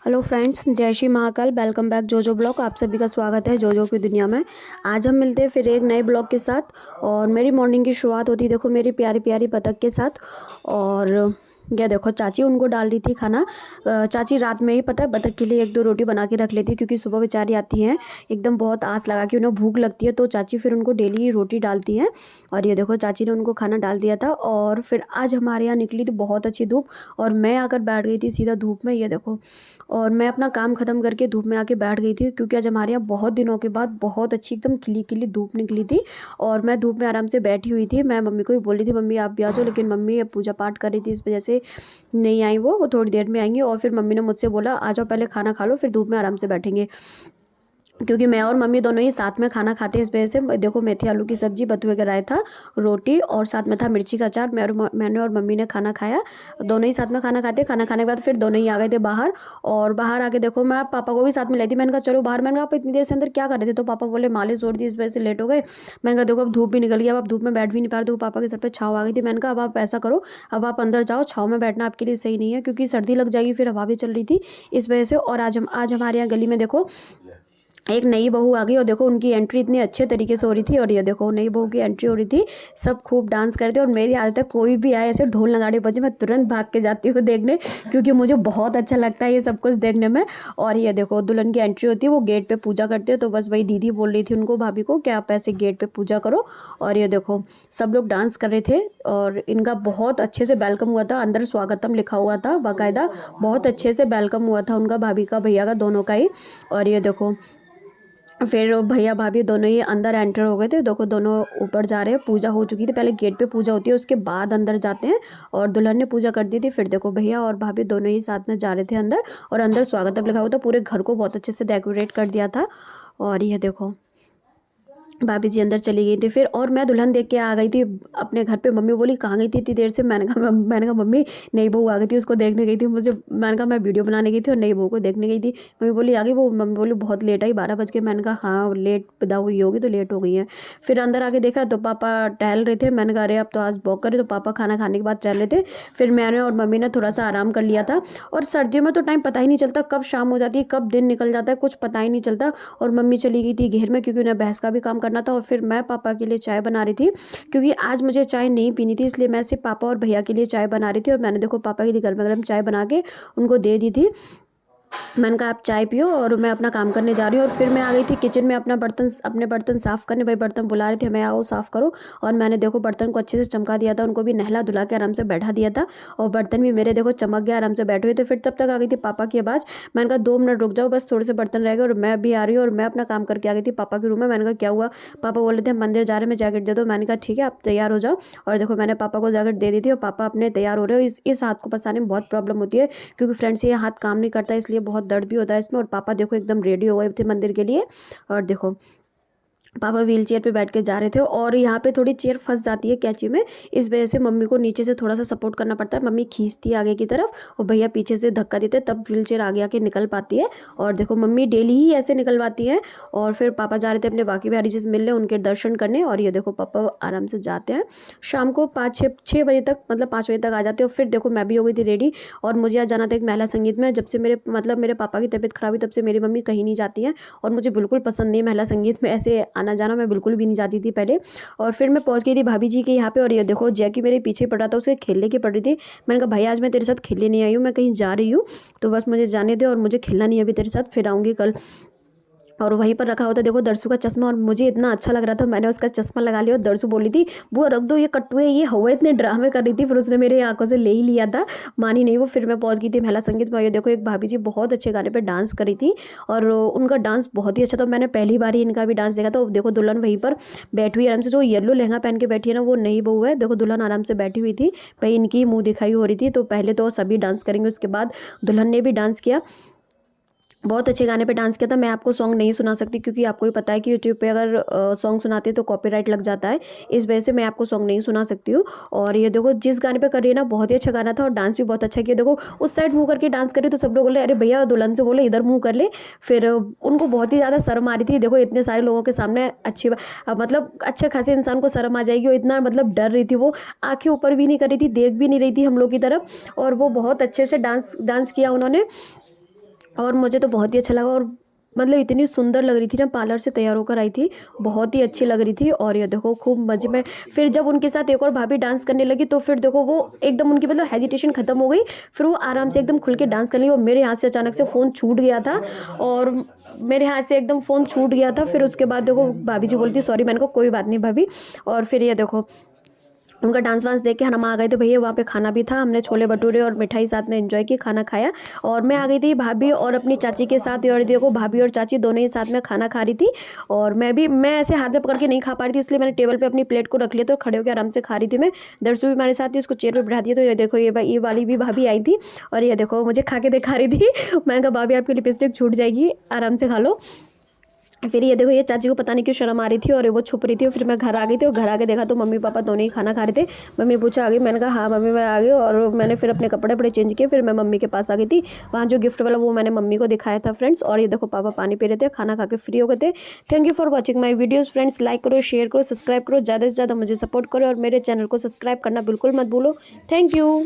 Hello friends, जय Shri Mahakal. Welcome back जोजो blog. आप सभी का स्वागत है जोजो की दुनिया में। आज हम मिलते हैं फिर एक नए ब्लॉग के साथ। और मेरी मॉर्निंग की शुरुआत होती है देखो मेरी प्यारी प्यारी बतख के साथ। और यह देखो चाची उनको डाल रही थी खाना। चाची रात में ही पता है बतख के लिए एक दो रोटी बना के रख लेती, क्योंकि सुबह बेचारी आती हैं एकदम बहुत आस लगा कि उन्हें भूख लगती है, तो चाची फिर उनको डेली रोटी डालती हैं। और ये देखो चाची ने उनको खाना डाल दिया था। और फिर आज हमारे यहाँ निकली थी बहुत अच्छी धूप, और मैं आकर बैठ गई थी सीधा धूप में, ये देखो। और मैं अपना काम ख़त्म करके धूप में आके बैठ गई थी, क्योंकि आज हमारे यहाँ बहुत दिनों के बाद बहुत अच्छी एकदम खिली खिली धूप निकली थी। और मैं धूप में आराम से बैठी हुई थी। मैं मम्मी को ही बोल रही थी मम्मी आप भी आ जाओ, लेकिन मम्मी अब पूजा पाठ कर रही थी, इस वजह से नहीं आई। वो थोड़ी देर में आएंगी। और फिर मम्मी ने मुझसे बोला आ जाओ पहले खाना खा लो, फिर धूप में आराम से बैठेंगे, क्योंकि मैं और मम्मी दोनों ही साथ में खाना खाते हैं। इस वजह से देखो मेथी आलू की सब्जी, बथुए का रायता, रोटी और साथ में था मिर्ची का अचार। मैंने और मम्मी ने खाना खाया, दोनों ही साथ में खाना खाते। खाना खाने के बाद फिर दोनों ही आ गए थे बाहर। और बाहर आके देखो मैं पापा को भी साथ में लाई थी। मैंने कहा चलो बाहर। मैंने कहा आप इतनी देर से अंदर क्या कर रहे थे? तो पापा बोले मालिश हो रही थी, इस वजह से लेट हो गए। मैंने कहा देखो अब धूप भी निकल गई, अब आप धूप में बैठ भी नहीं पा रहे। तो पापा के सर पे छाँव आ गई थी। मैंने कहा अब आप ऐसा करो, अब आप अंदर जाओ, छाँव में बैठना आपके लिए सही नहीं है, क्योंकि सर्दी लग जाएगी, फिर हवा भी चल रही थी इस वजह से। और आज हमारे यहाँ गली में देखो एक नई बहू आ गई, और देखो उनकी एंट्री इतनी अच्छे तरीके से हो रही थी। और ये देखो नई बहू की एंट्री हो रही थी, सब खूब डांस करते। और मेरी आदत है कोई भी आए ऐसे ढोल नगाड़े बजे मैं तुरंत भाग के जाती हूँ देखने, क्योंकि मुझे बहुत अच्छा लगता है ये सब कुछ देखने में। और ये देखो दुल्हन की एंट्री होती है, वो गेट पे पूजा करते हैं। तो बस वही दीदी बोल रही थी उनको, भाभी को, कि आप ऐसे गेट पे पूजा करो। और ये देखो सब लोग डांस कर रहे थे, और इनका बहुत अच्छे से वेलकम हुआ था। अंदर स्वागतम लिखा हुआ था बाकायदा, बहुत अच्छे से वेलकम हुआ था उनका, भाभी का भैया का, दोनों का ही। और ये देखो फिर भैया भाभी दोनों ही अंदर एंटर हो गए थे। देखो दोनों ऊपर जा रहे हैं, पूजा हो चुकी थी। पहले गेट पे पूजा होती है, उसके बाद अंदर जाते हैं। और दुल्हन ने पूजा कर दी थी। फिर देखो भैया और भाभी दोनों ही साथ में जा रहे थे अंदर। और अंदर स्वागतम लिखा हुआ था, पूरे घर को बहुत अच्छे से डेकोरेट कर दिया था। और ये देखो भाभी जी अंदर चली गई थी फिर। और मैं दुल्हन देख के आ गई थी अपने घर पे। मम्मी बोली कहाँ गई थी इतनी देर से? मैंने कहा मम्मी नई बहू आ गई थी, उसको देखने गई थी। मैंने कहा मैं वीडियो बनाने गई थी और नई बहू को देखने गई थी। मम्मी बोली आ गई वो? मम्मी बोली बहुत लेट आई, 12 बज के। मैंने कहा हाँ लेट पैदा हुई होगी तो लेट हो गई है। फिर अंदर आके देखा तो पापा टहल रहे थे। मैंने कहा अरे अब तो आज वॉक करे, तो पापा खाना खाने के बाद टहल रहे थे। फिर मैंने और मम्मी ने थोड़ा सा आराम कर लिया था। और सर्दियों में तो टाइम पता ही नहीं चलता, कब शाम हो जाती है कब दिन निकल जाता है, कुछ पता ही नहीं चलता। और मम्मी चली गई थी घेर में, क्योंकि उन्हें भैंस का भी काम करना था। और फिर मैं पापा के लिए चाय बना रही थी, क्योंकि आज मुझे चाय नहीं पीनी थी, इसलिए मैं सिर्फ पापा और भैया के लिए चाय बना रही थी। और मैंने देखो पापा के लिए गर्मा गर्म चाय बना के उनको दे दी थी। मैंने कहा आप चाय पियो और मैं अपना काम करने जा रही हूँ। और फिर मैं आ गई थी किचन में अपने बर्तन साफ़ करने। भाई बर्तन बुला रहे थे, मैं आओ साफ़ करो। और मैंने देखो बर्तन को अच्छे से चमका दिया था, उनको भी नहला धुला के आराम से बैठा दिया था। और बर्तन भी मेरे देखो चमक गया, आराम से बैठे हुए थे। फिर तब तक आ गई थी पापा की आवाज़। मैंने कहा 2 मिनट रुक जाओ, बस थोड़े से बर्तन रह गए और मैं भी आ रही हूँ। और मैं अपना काम करके आ गई थी पापा के रूम में। मैंने कहा क्या हुआ? पापा बोल रहे थे मंदिर जा रहे, मैं जैकेट दे दो। मैंने कहा ठीक है आप तैयार हो जाओ। और देखो मैंने पापा को जैकेट दे दी थी, और पापा अपने तैयार हो रहे हो। इस हाथ को पसाने में बहुत प्रॉब्लम होती है, क्योंकि फ्रेंड्स ये हाथ काम नहीं करता, इसलिए बहुत दर्द भी होता है इसमें। और पापा देखो एकदम रेडी हो गए थे मंदिर के लिए। और देखो पापा व्हील चेयर पे बैठ के जा रहे थे। और यहाँ पे थोड़ी चेयर फंस जाती है कैंची में, इस वजह से मम्मी को नीचे से थोड़ा सा सपोर्ट करना पड़ता है। मम्मी खींचती है आगे की तरफ, और भैया पीछे से धक्का देते, तब व्हील चेयर आगे आके निकल पाती है। और देखो मम्मी डेली ही ऐसे निकलवाती है। और फिर पापा जा रहे थे अपने बाकी बिहारी जी से मिलने, उनके दर्शन करने। और ये देखो पापा आराम से जाते हैं शाम को 5-6 बजे तक, मतलब 5 बजे तक आ जाते हैं। और फिर देखो मैं भी हो गई थी रेडी, और मुझे आज जाना था एक महिला संगीत में। जब से मेरे पापा की तबीयत खराब हुई, तब से मेरी मम्मी कहीं नहीं जाती है, और मुझे बिल्कुल पसंद नहीं महिला संगीत में ऐसे आना जाना, मैं बिल्कुल भी नहीं जाती थी पहले। और फिर मैं पहुंच गई थी भाभी जी के यहाँ पे। और ये देखो जैकी मेरे पीछे पड़ रहा था, उसे खेलने की पड़ रही थी। मैंने कहा भाई आज मैं तेरे साथ खेलने नहीं आई हूँ, मैं कहीं जा रही हूँ, तो बस मुझे जाने दे, और मुझे खेलना नहीं है अभी तेरे साथ, फिर आऊँगी कल। और वहीं पर रखा होता देखो दरसू का चश्मा, और मुझे इतना अच्छा लग रहा था, मैंने उसका चश्मा लगा लिया। और दरसू बोली थी वो रख दो, ये कट्टुए ये हवा, इतने ड्रामे कर रही थी। फिर उसने मेरे आंखों से ले ही लिया था, मानी नहीं वो। फिर मैं पहुंच गई थी महिला संगीत में। ये देखो एक भाभी जी बहुत अच्छे गाने पे डांस करी थी, और उनका डांस बहुत ही अच्छा था। मैंने पहली बार ही इनका भी डांस देखा था। देखो दुल्हन वहीं पर बैठी हुई आराम से, जो येलो लहंगा पहन के बैठी है ना, वो नई बहू है। देखो दुल्हन आराम से बैठी हुई थी, भाई इनकी मुँह दिखाई हो रही थी। तो पहले तो सभी डांस करेंगे, उसके बाद दुल्हन ने भी डांस किया। बहुत अच्छे गाने पे डांस किया था। मैं आपको सॉन्ग नहीं सुना सकती, क्योंकि आपको ही पता है कि यूट्यूब पे अगर सॉन्ग सुनाते हैं तो कॉपीराइट लग जाता है, इस वजह से मैं आपको सॉन्ग नहीं सुना सकती हूँ। और ये देखो जिस गाने पे कर रही है ना, बहुत ही अच्छा गाना था, और डांस भी बहुत अच्छा किया। देखो उस साइड मुँह करके डांस करे, तो सब लोग बोले अरे भैया दुल्हन से बोले इधर मुँह कर ले। फिर उनको बहुत ही ज़्यादा शर्म आ रही थी। देखो इतने सारे लोगों के सामने मतलब अच्छे खासे इंसान को शर्म आ जाएगी, और इतना मतलब डर रही थी वो, आंखें ऊपर भी नहीं कर रही थी, देख भी नहीं रही थी हम लोग की तरफ। और वो बहुत अच्छे से डांस किया उन्होंने। और मुझे तो बहुत ही अच्छा लगा। और मतलब इतनी सुंदर लग रही थी ना, पार्लर से तैयार होकर आई थी, बहुत ही अच्छी लग रही थी। और ये देखो खूब मजे में, फिर जब उनके साथ एक और भाभी डांस करने लगी तो फिर देखो वो एकदम उनकी मतलब हेजिटेशन खत्म हो गई, फिर वो आराम से एकदम खुल के डांस कर ली। और मेरे हाथ से अचानक से फ़ोन छूट गया था, और मेरे हाथ से एकदम फ़ोन छूट गया था। फिर उसके बाद देखो भाभी जी बोलती सॉरी, मैंने कहा कोई बात नहीं भाभी। और फिर ये देखो उनका डांस वांस देख के हम आ गए थे भैया, वहाँ पे खाना भी था, हमने छोले भटूरे और मिठाई साथ में एंजॉय की, खाना खाया। और मैं आ गई थी भाभी और अपनी चाची के साथ, और देखो भाभी और चाची दोनों ही साथ में खाना खा रही थी। और मैं ऐसे हाथ में पकड़ के नहीं खा पा रही थी, इसलिए मैंने टेबल पे अपनी प्लेट को रख लिया, तो खड़े होकर आराम से खा रही थी मैं। दरसू भी हमारे साथ थी, उसको चेयर पर बैठा दिया। तो ये देखो ये वाली भी भाभी आई थी, और ये देखो मुझे खा के दिखा रही थी। मैंने कहा भाभी आपकी लिपस्टिक छूट जाएगी, आराम से खा लो। फिर ये देखो ये चाची को पता नहीं क्यों शर्म आ रही थी और वो छुप रही थी। फिर मैं घर आ गई थी, और घर आके देखा तो मम्मी पापा दोनों ही खाना खा रहे थे। मम्मी पूछा आ गई, मैंने कहा हाँ मम्मी मैं आ गई। और मैंने फिर अपने कपड़े चेंज किए, फिर मैं मम्मी के पास आ गई थी। वहाँ जो गिफ्ट वाला वो मैंने मम्मी को दिखाया था फ्रेंड्स। और ये देखो पापा पानी पी रहे थे, खाना खा के फ्री हो गए थे। Thank you for watching my videos friends. Like करो, शेयर करो, सब्सक्राइब करो, ज़्यादा से ज़्यादा मुझे सपोर्ट करो, और मेरे चैनल को सब्सक्राइब करना बिल्कुल मत भूलो। Thank you.